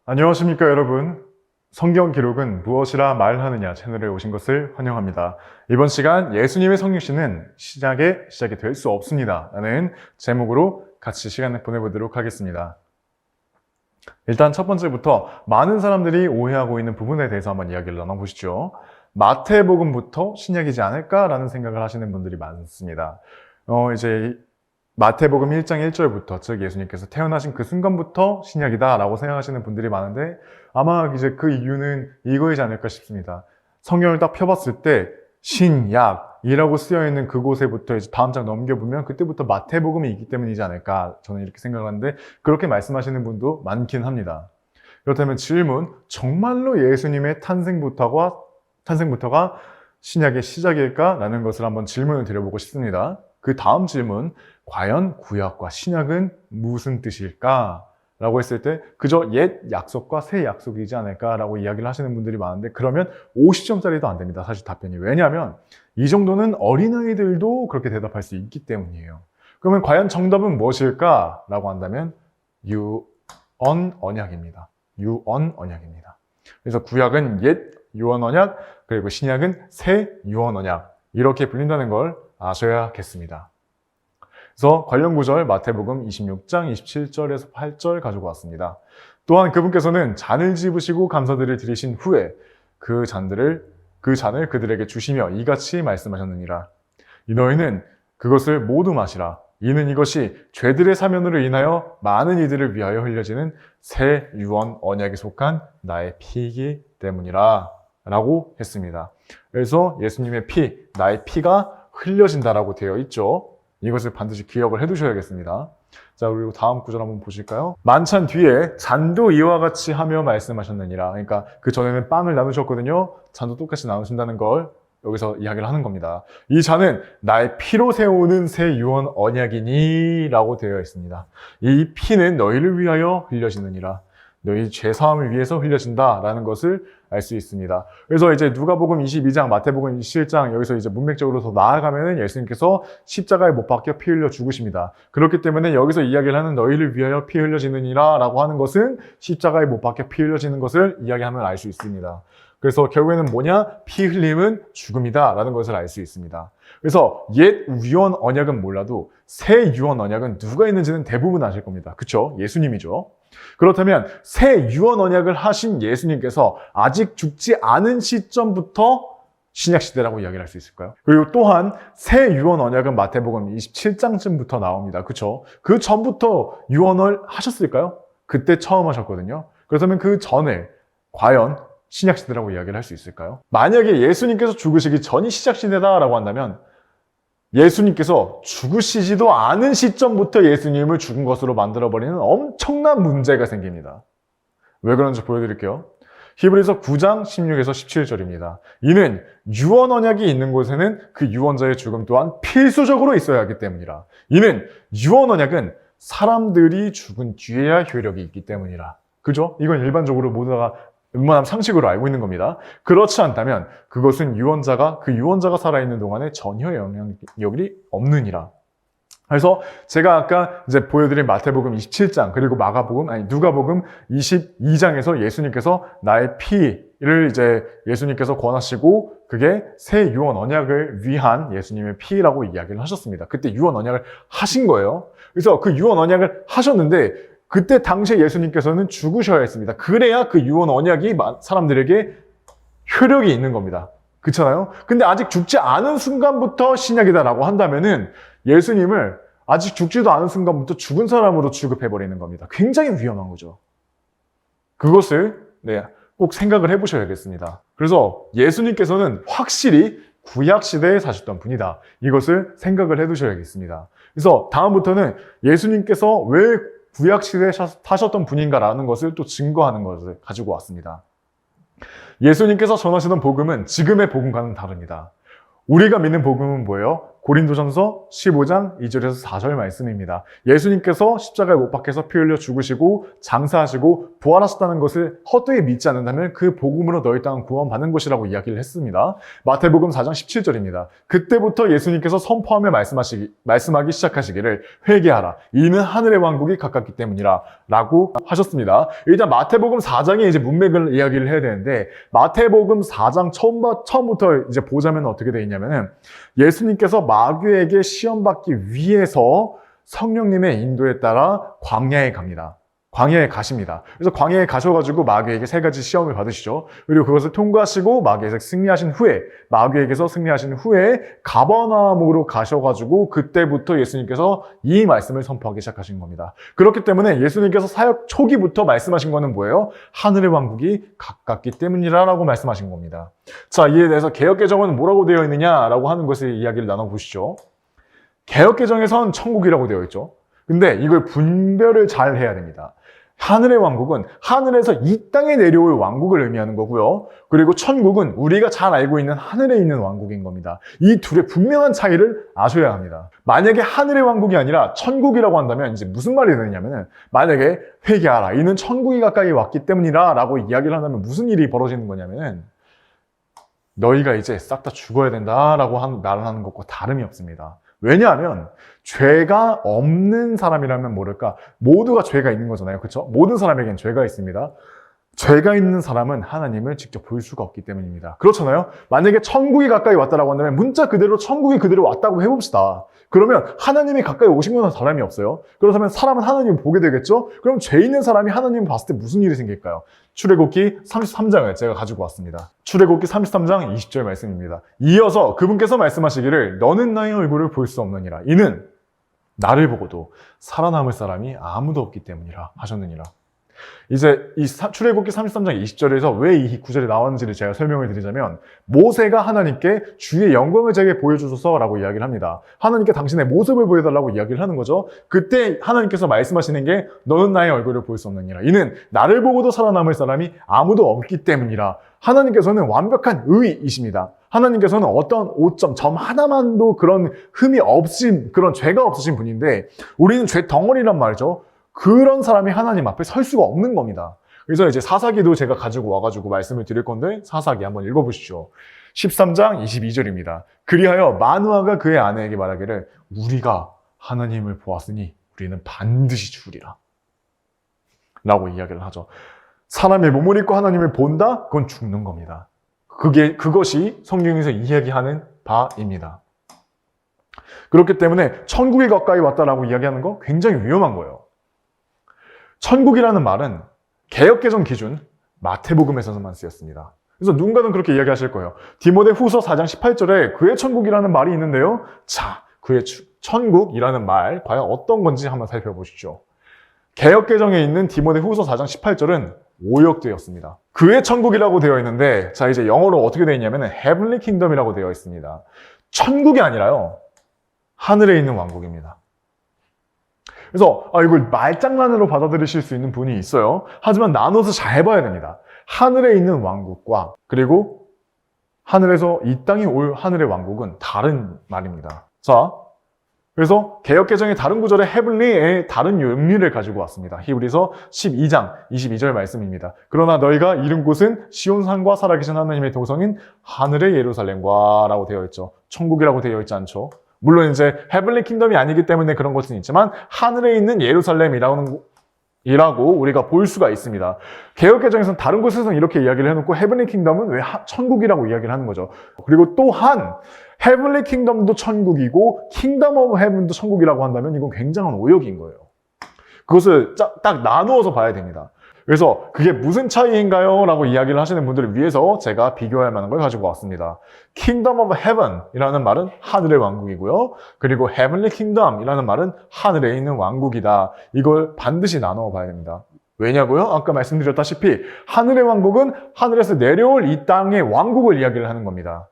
안녕하십니까 여러분. 성경 기록은 무엇이라 말하느냐 채널에 오신 것을 환영합니다. 이번 시간 예수님의 성육신은 시작이 될 수 없습니다 라는 제목으로 같이 시간을 보내보도록 하겠습니다. 일단 첫 번째부터 많은 사람들이 오해하고 있는 부분에 대해서 한번 이야기를 나눠보시죠. 마태복음부터 신약이지 않을까라는 생각을 하시는 분들이 많습니다. 이제 마태복음 1장 1절부터, 즉 예수님께서 태어나신 그 순간부터 신약이다 라고 생각하시는 분들이 많은데, 아마 이제 그 이유는 이거이지 않을까 싶습니다. 성경을 딱 펴봤을 때 신약이라고 쓰여있는 그곳에부터 이제 다음 장 넘겨보면 그때부터 마태복음이 있기 때문이지 않을까, 저는 이렇게 생각하는데 그렇게 말씀하시는 분도 많긴 합니다. 그렇다면 질문, 정말로 예수님의 탄생부터가 신약의 시작일까? 라는 것을 한번 질문을 드려보고 싶습니다. 그 다음 질문, 과연 구약과 신약은 무슨 뜻일까? 라고 했을 때 그저 옛 약속과 새 약속이지 않을까? 라고 이야기를 하시는 분들이 많은데, 그러면 50점짜리도 안 됩니다. 사실 답변이. 왜냐하면 이 정도는 어린아이들도 그렇게 대답할 수 있기 때문이에요. 그러면 과연 정답은 무엇일까? 라고 한다면 유언 언약입니다. 유언 언약입니다. 그래서 구약은 옛 유언 언약, 그리고 신약은 새 유언 언약, 이렇게 불린다는 걸 아셔야겠습니다. 그래서 관련 구절 마태복음 26장 27절에서 8절 가지고 왔습니다. 또한 그분께서는 잔을 집으시고 감사들을 드리신 후에 그 잔을 그들에게 주시며 이같이 말씀하셨느니라. 너희는 그것을 모두 마시라. 이는 이것이 죄들의 사면으로 인하여 많은 이들을 위하여 흘려지는 새 유언 언약에 속한 나의 피이기 때문이라 라고 했습니다. 그래서 예수님의 피, 나의 피가 흘려진다라고 되어 있죠. 이것을 반드시 기억을 해두셔야겠습니다. 자, 그리고 다음 구절 한번 보실까요? 만찬 뒤에 잔도 이와 같이 하며 말씀하셨느니라. 그러니까 그 전에는 빵을 나누셨거든요. 잔도 똑같이 나누신다는 걸 여기서 이야기를 하는 겁니다. 이 잔은 나의 피로 세우는 새 유언 언약이니 라고 되어 있습니다. 이 피는 너희를 위하여 흘려지느니라. 너희 죄사함을 위해서 흘려진다라는 것을 알 수 있습니다. 그래서 이제 누가복음 22장, 마태복음 27장, 여기서 이제 문맥적으로 더 나아가면은 예수님께서 십자가에 못 박혀 피 흘려 죽으십니다. 그렇기 때문에 여기서 이야기를 하는 너희를 위하여 피 흘려지느니라 라고 하는 것은 십자가에 못 박혀 피 흘려지는 것을 이야기하면 알 수 있습니다. 그래서 결국에는 뭐냐? 피 흘림은 죽음이다 라는 것을 알 수 있습니다. 그래서 옛 유언 언약은 몰라도 새 유언 언약은 누가 있는지는 대부분 아실 겁니다. 그쵸? 예수님이죠. 그렇다면 새 유언 언약을 하신 예수님께서 아직 죽지 않은 시점부터 신약시대라고 이야기를 할 수 있을까요? 그리고 또한 새 유언 언약은 마태복음 27장쯤부터 나옵니다. 그쵸? 그 전부터 유언을 하셨을까요? 그때 처음 하셨거든요. 그렇다면 그 전에 과연 신약시대라고 이야기를 할 수 있을까요? 만약에 예수님께서 죽으시기 전이 시작시대다라고 한다면 예수님께서 죽으시지도 않은 시점부터 예수님을 죽은 것으로 만들어버리는 엄청난 문제가 생깁니다. 왜 그런지 보여드릴게요. 히브리서 9장 16에서 17절입니다. 이는 유언 언약이 있는 곳에는 그 유언자의 죽음 또한 필수적으로 있어야 하기 때문이라. 이는 유언 언약은 사람들이 죽은 뒤에야 효력이 있기 때문이라. 그죠? 이건 일반적으로 모두가 웬만한 상식으로 알고 있는 겁니다. 그렇지 않다면 그것은 그 유언자가 살아있는 동안에 전혀 영향력이 없느니라. 그래서 제가 아까 이제 보여드린 마태복음 27장 그리고 누가복음 22장에서 예수님께서 나의 피를 이제 예수님께서 권하시고 그게 새 유언 언약을 위한 예수님의 피라고 이야기를 하셨습니다. 그때 유언 언약을 하신 거예요. 그래서 그 유언 언약을 하셨는데 그때 당시에 예수님께서는 죽으셔야 했습니다. 그래야 그 유언 언약이 사람들에게 효력이 있는 겁니다. 그렇잖아요? 근데 아직 죽지 않은 순간부터 신약이다라고 한다면은 예수님을 아직 죽지도 않은 순간부터 죽은 사람으로 취급해버리는 겁니다. 굉장히 위험한 거죠. 그것을 꼭 생각을 해보셔야겠습니다. 그래서 예수님께서는 확실히 구약시대에 사셨던 분이다. 이것을 생각을 해두셔야겠습니다. 그래서 다음부터는 예수님께서 왜 구약시대에 사셨던 분인가라는 것을 또 증거하는 것을 가지고 왔습니다. 예수님께서 전하시던 복음은 지금의 복음과는 다릅니다. 우리가 믿는 복음은 뭐예요? 고린도전서 15장 2절에서 4절 말씀입니다. 예수님께서 십자가에 못 박혀서 피 흘려 죽으시고 장사하시고 부활하셨다는 것을 헛되이 믿지 않는다면 그 복음으로 너희 땅은 구원받는 것이라고 이야기를 했습니다. 마태복음 4장 17절입니다. 그때부터 예수님께서 선포하며 말씀하기 시작하시기를 회개하라. 이는 하늘의 왕국이 가깝기 때문이라 라고 하셨습니다. 일단 마태복음 4장의 이제 문맥을 이야기를 해야 되는데 마태복음 4장 처음부터 이제 보자면 어떻게 되어 있냐면은 예수님께서 마귀에게 시험받기 위해서 성령님의 인도에 따라 광야에 갑니다. 광야에 가십니다. 그래서 광야에 가셔가지고 마귀에게 3가지 시험을 받으시죠. 그리고 그것을 통과하시고 마귀에게서 승리하신 후에 가버나움으로 가셔가지고 그때부터 예수님께서 이 말씀을 선포하기 시작하신 겁니다. 그렇기 때문에 예수님께서 사역 초기부터 말씀하신 거는 뭐예요? 하늘의 왕국이 가깝기 때문이라고 말씀하신 겁니다. 자, 이에 대해서 개역개정은 뭐라고 되어 있느냐라고 하는 것을 이야기를 나눠보시죠. 개역개정에선 천국이라고 되어 있죠. 근데 이걸 분별을 잘 해야 됩니다. 하늘의 왕국은 하늘에서 이 땅에 내려올 왕국을 의미하는 거고요. 그리고 천국은 우리가 잘 알고 있는 하늘에 있는 왕국인 겁니다. 이 둘의 분명한 차이를 아셔야 합니다. 만약에 하늘의 왕국이 아니라 천국이라고 한다면 이제 무슨 말이 되느냐면은 만약에 회개하라. 이는 천국이 가까이 왔기 때문이라 라고 이야기를 한다면 무슨 일이 벌어지는 거냐면은 너희가 이제 싹 다 죽어야 된다라고 말을 하는 것과 다름이 없습니다. 왜냐하면 죄가 없는 사람이라면 모를까 모두가 죄가 있는 거잖아요. 그렇죠? 모든 사람에겐 죄가 있습니다. 죄가 있는 사람은 하나님을 직접 볼 수가 없기 때문입니다. 그렇잖아요? 만약에 천국이 가까이 왔다라고 한다면 문자 그대로 천국이 그대로 왔다고 해봅시다. 그러면 하나님이 가까이 오신 건 사람이 없어요. 그렇다면 사람은 하나님을 보게 되겠죠? 그럼 죄 있는 사람이 하나님을 봤을 때 무슨 일이 생길까요? 출애굽기 33장을 제가 가지고 왔습니다. 출애굽기 33장 20절 말씀입니다. 이어서 그분께서 말씀하시기를 너는 나의 얼굴을 볼 수 없느니라. 이는 나를 보고도 살아남을 사람이 아무도 없기 때문이라 하셨느니라. 이제 이 출애굽기 33장 20절에서 왜 이 구절이 나왔는지를 제가 설명을 드리자면 모세가 하나님께 주의 영광을 제게 보여주소서라고 이야기를 합니다. 하나님께 당신의 모습을 보여달라고 이야기를 하는 거죠. 그때 하나님께서 말씀하시는 게 너는 나의 얼굴을 볼 수 없느니라. 이는 나를 보고도 살아남을 사람이 아무도 없기 때문이라. 하나님께서는 완벽한 의이십니다. 하나님께서는 어떤 오점, 점 하나만도 그런 흠이 없으신, 그런 죄가 없으신 분인데 우리는 죄 덩어리란 말이죠. 그런 사람이 하나님 앞에 설 수가 없는 겁니다. 그래서 이제 사사기도 제가 가지고 와가지고 말씀을 드릴 건데 사사기 한번 읽어보시죠. 13장 22절입니다. 그리하여 마누아가 그의 아내에게 말하기를 우리가 하나님을 보았으니 우리는 반드시 죽으리라 라고 이야기를 하죠. 사람의 몸을 입고 하나님을 본다? 그건 죽는 겁니다. 그것이 성경에서 이야기하는 바입니다. 그렇기 때문에 천국이 가까이 왔다라고 이야기하는 거 굉장히 위험한 거예요. 천국이라는 말은 개역개정 기준 마태복음에서만 쓰였습니다. 그래서 누군가는 그렇게 이야기하실 거예요. 디모데후서 4장 18절에 그의 천국이라는 말이 있는데요. 자, 그의 천국이라는 말 과연 어떤 건지 한번 살펴보시죠. 개역개정에 있는 디모데후서 4장 18절은 오역되었습니다. 그의 천국이라고 되어 있는데 자 이제 영어로 어떻게 되어 있냐면 Heavenly Kingdom이라고 되어 있습니다. 천국이 아니라요. 하늘에 있는 왕국입니다. 그래서 이걸 말장난으로 받아들이실 수 있는 분이 있어요. 하지만 나눠서 잘 봐야 됩니다. 하늘에 있는 왕국과 그리고 하늘에서 이 땅에 올 하늘의 왕국은 다른 말입니다. 자, 그래서 개역개정의 다른 구절에 헤블리의 다른 의미를 가지고 왔습니다. 히브리서 12장 22절 말씀입니다. 그러나 너희가 이른 곳은 시온산과 살아계신 하나님의 도성인 하늘의 예루살렘과 라고 되어 있죠. 천국이라고 되어 있지 않죠. 물론 이제 헤블리 킹덤이 아니기 때문에 그런 것은 있지만 하늘에 있는 예루살렘이라고 우리가 볼 수가 있습니다. 개역개정에서는 다른 곳에서는 이렇게 이야기를 해놓고 헤블리 킹덤은 왜 천국이라고 이야기를 하는 거죠. 그리고 또한 헤블리 킹덤도 천국이고 킹덤 오브 헤븐도 천국이라고 한다면 이건 굉장한 오역인 거예요. 그것을 딱 나누어서 봐야 됩니다. 그래서 그게 무슨 차이인가요? 라고 이야기를 하시는 분들을 위해서 제가 비교할 만한 걸 가지고 왔습니다. Kingdom of Heaven 이라는 말은 하늘의 왕국이고요. 그리고 Heavenly Kingdom 이라는 말은 하늘에 있는 왕국이다. 이걸 반드시 나눠 봐야 됩니다. 왜냐고요? 아까 말씀드렸다시피 하늘의 왕국은 하늘에서 내려올 이 땅의 왕국을 이야기를 하는 겁니다.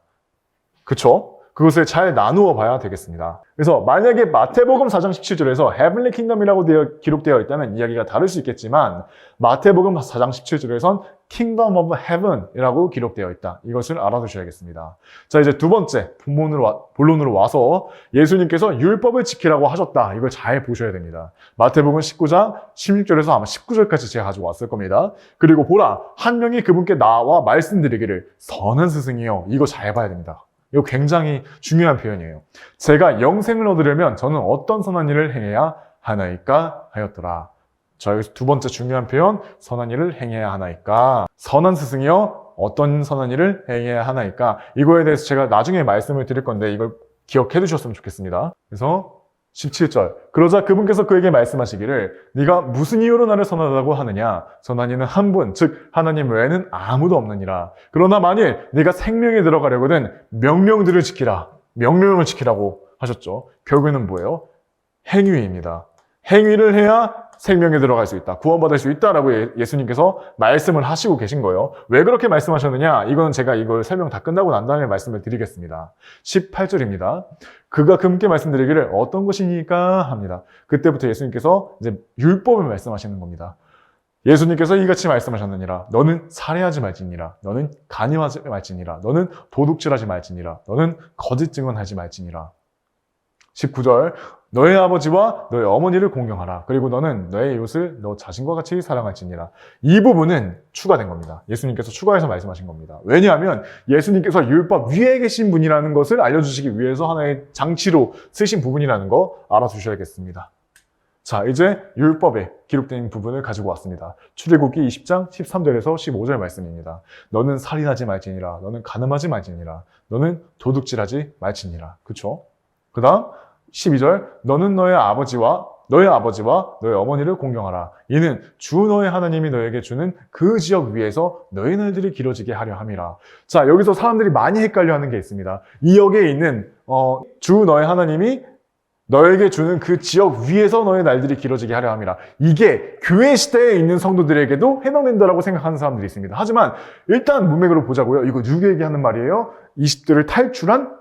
그쵸? 그것을 잘 나누어 봐야 되겠습니다. 그래서 만약에 마태복음 4장 17절에서 Heavenly Kingdom이라고 기록되어 있다면 이야기가 다를 수 있겠지만 마태복음 4장 17절에선 Kingdom of Heaven이라고 기록되어 있다. 이것을 알아두셔야겠습니다. 자, 이제 두 번째 본론으로 와서 예수님께서 율법을 지키라고 하셨다. 이걸 잘 보셔야 됩니다. 마태복음 19장 16절에서 아마 19절까지 제가 가져왔을 겁니다. 그리고 보라, 한 명이 그분께 나와 말씀드리기를 선한 스승이요. 이거 잘 봐야 됩니다. 이거 굉장히 중요한 표현이에요. 제가 영생을 얻으려면 저는 어떤 선한 일을 행해야 하나이까 하였더라. 자, 여기서 두 번째 중요한 표현, 선한 일을 행해야 하나이까. 선한 스승이요, 어떤 선한 일을 행해야 하나이까. 이거에 대해서 제가 나중에 말씀을 드릴 건데 이걸 기억해 두셨으면 좋겠습니다. 그래서 17절. 그러자 그분께서 그에게 말씀하시기를 네가 무슨 이유로 나를 선하다고 하느냐? 선한 이는 한 분, 즉 하나님 외에는 아무도 없느니라. 그러나 만일 네가 생명에 들어가려거든 명령들을 지키라. 명령을 지키라고 하셨죠. 결국에는 뭐예요? 행위입니다. 행위를 해야 생명에 들어갈 수 있다. 구원받을 수 있다라고 예수님께서 말씀을 하시고 계신 거예요. 왜 그렇게 말씀하셨느냐? 이건 제가 이걸 설명 다 끝나고 난 다음에 말씀을 드리겠습니다. 18절입니다. 그가 그분께 말씀드리기를 어떤 것이니까 합니다. 그때부터 예수님께서 이제 율법을 말씀하시는 겁니다. 예수님께서 이같이 말씀하셨느니라. 너는 살해하지 말지니라. 너는 간음하지 말지니라. 너는 도둑질하지 말지니라. 너는 거짓 증언하지 말지니라. 19절. 너의 아버지와 너의 어머니를 공경하라. 그리고 너는 너의 이웃을 너 자신과 같이 사랑할지니라. 이 부분은 추가된 겁니다. 예수님께서 추가해서 말씀하신 겁니다. 왜냐하면 예수님께서 율법 위에 계신 분이라는 것을 알려주시기 위해서 하나의 장치로 쓰신 부분이라는 거 알아두셔야겠습니다. 자, 이제 율법에 기록된 부분을 가지고 왔습니다. 출애굽기 20장 13절에서 15절 말씀입니다. 너는 살인하지 말지니라. 너는 간음하지 말지니라. 너는 도둑질하지 말지니라. 그쵸? 그 다음 12절. 너는 너의 아버지와 너의 어머니를 공경하라. 이는 주 너의 하나님이 너에게 주는 그 지역 위에서 너의 날들이 길어지게 하려 함이라. 자, 여기서 사람들이 많이 헷갈려하는 게 있습니다. 이 역에 있는 주 너의 하나님이 너에게 주는 그 지역 위에서 너의 날들이 길어지게 하려 함이라. 이게 교회 시대에 있는 성도들에게도 해당된다라고 생각하는 사람들이 있습니다. 하지만 일단 문맥으로 보자고요. 이거 누구에게 하는 말이에요? 20대를 탈출한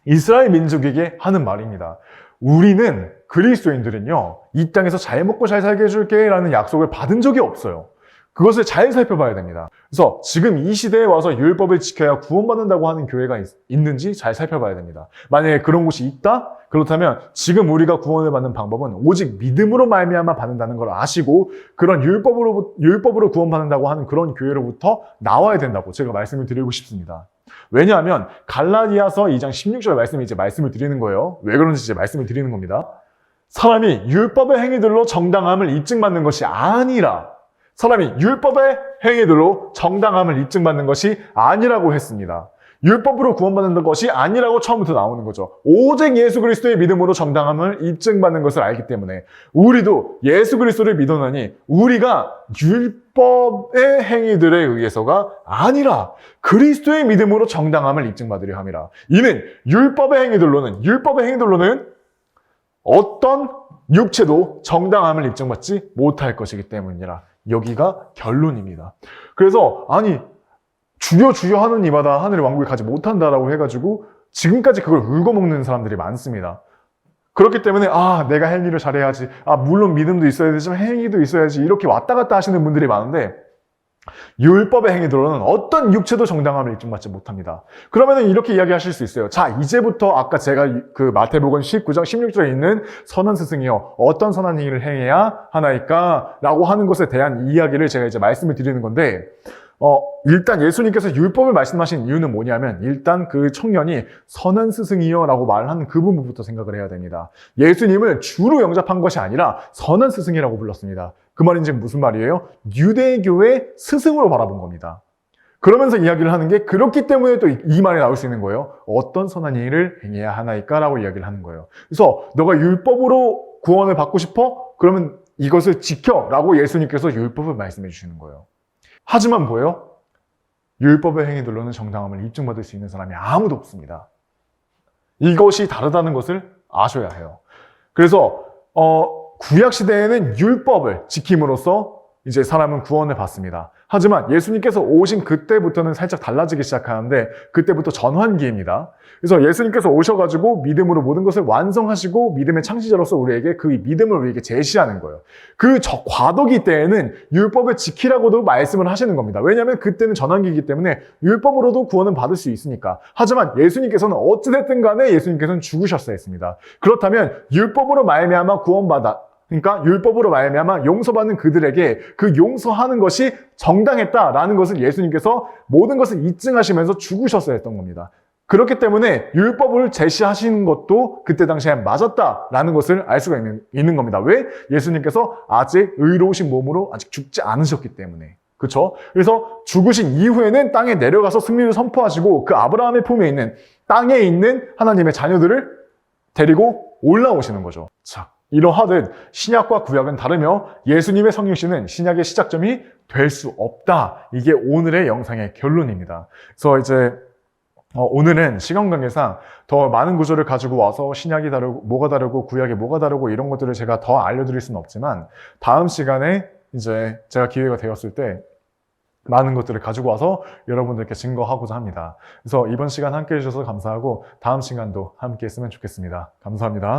이스라엘 민족에게 하는 말입니다. 우리는 그리스도인들은요, 이 땅에서 잘 먹고 잘 살게 해줄게 라는 약속을 받은 적이 없어요. 그것을 잘 살펴봐야 됩니다. 그래서 지금 이 시대에 와서 율법을 지켜야 구원받는다고 하는 교회가 있는지 잘 살펴봐야 됩니다. 만약에 그런 곳이 있다? 그렇다면 지금 우리가 구원을 받는 방법은 오직 믿음으로 말미암아 받는다는 걸 아시고 그런 율법으로 구원받는다고 하는 그런 교회로부터 나와야 된다고 제가 말씀을 드리고 싶습니다. 왜냐하면 갈라디아서 2장 16절 말씀이 이제 말씀을 드리는 거예요. 왜 그런지 이제 말씀을 드리는 겁니다. 사람이 율법의 행위들로 정당함을 입증받는 것이 아니라 사람이 율법의 행위들로 정당함을 입증받는 것이 아니라고 했습니다. 율법으로 구원받는 것이 아니라고 처음부터 나오는 거죠. 오직 예수 그리스도의 믿음으로 정당함을 입증받는 것을 알기 때문에 우리도 예수 그리스도를 믿어나니 우리가 율법의 행위들에 의해서가 아니라 그리스도의 믿음으로 정당함을 입증받으려 함이라. 이는 율법의 행위들로는 어떤 육체도 정당함을 입증받지 못할 것이기 때문이라. 여기가 결론입니다. 그래서 주여 주여 하는 이마다 하늘의 왕국에 가지 못한다라고 해가지고 지금까지 그걸 울고먹는 사람들이 많습니다. 그렇기 때문에 내가 행위를 잘해야지, 물론 믿음도 있어야 되지만 행위도 있어야지 이렇게 왔다 갔다 하시는 분들이 많은데 율법의 행위들로는 어떤 육체도 정당함을 입증받지 못합니다. 그러면 이렇게 이야기하실 수 있어요. 자, 이제부터 아까 제가 그 마태복음 19장 16절에 있는 선한 스승이요, 어떤 선한 행위를 행해야 하나이까? 라고 하는 것에 대한 이야기를 제가 이제 말씀을 드리는 건데 일단 예수님께서 율법을 말씀하신 이유는 뭐냐면 일단 그 청년이 선한 스승이요 라고 말하는 그 부분부터 생각을 해야 됩니다. 예수님을 주로 영접한 것이 아니라 선한 스승이라고 불렀습니다. 그 말은 지금 무슨 말이에요? 유대교의 스승으로 바라본 겁니다. 그러면서 이야기를 하는 게 그렇기 때문에 또 이 말이 나올 수 있는 거예요. 어떤 선한 행위를 행해야 하나이까? 라고 이야기를 하는 거예요. 그래서 너가 율법으로 구원을 받고 싶어? 그러면 이것을 지켜! 라고 예수님께서 율법을 말씀해 주시는 거예요. 하지만 뭐예요? 율법의 행위들로는 정당함을 입증받을 수 있는 사람이 아무도 없습니다. 이것이 다르다는 것을 아셔야 해요. 그래서 구약 시대에는 율법을 지킴으로써 이제 사람은 구원을 받습니다. 하지만 예수님께서 오신 그때부터는 살짝 달라지기 시작하는데 그때부터 전환기입니다. 그래서 예수님께서 오셔가지고 믿음으로 모든 것을 완성하시고 믿음의 창시자로서 우리에게 그 믿음을 우리에게 제시하는 거예요. 그 과도기 때에는 율법을 지키라고도 말씀을 하시는 겁니다. 왜냐하면 그때는 전환기이기 때문에 율법으로도 구원은 받을 수 있으니까. 하지만 예수님께서는 어찌됐든 간에 예수님께서는 죽으셨어야 했습니다. 그렇다면 율법으로 말미암아 구원받아 그러니까 율법으로 말미암아 용서받는 그들에게 그 용서하는 것이 정당했다라는 것을 예수님께서 모든 것을 입증하시면서 죽으셨어야 했던 겁니다. 그렇기 때문에 율법을 제시하시는 것도 그때 당시에 맞았다라는 것을 알 수가 있는 겁니다. 왜? 예수님께서 아직 의로우신 몸으로 아직 죽지 않으셨기 때문에. 그렇죠? 그래서 죽으신 이후에는 땅에 내려가서 승리를 선포하시고 그 아브라함의 품에 있는 땅에 있는 하나님의 자녀들을 데리고 올라오시는 거죠. 자, 이러하듯 신약과 구약은 다르며 예수님의 성육신은 신약의 시작점이 될 수 없다. 이게 오늘의 영상의 결론입니다. 그래서 이제 오늘은 시간 관계상 더 많은 구조를 가지고 와서 신약이 다르고 뭐가 다르고 구약이 뭐가 다르고 이런 것들을 제가 더 알려드릴 수는 없지만 다음 시간에 이제 제가 기회가 되었을 때 많은 것들을 가지고 와서 여러분들께 증거하고자 합니다. 그래서 이번 시간 함께 해주셔서 감사하고 다음 시간도 함께 했으면 좋겠습니다. 감사합니다.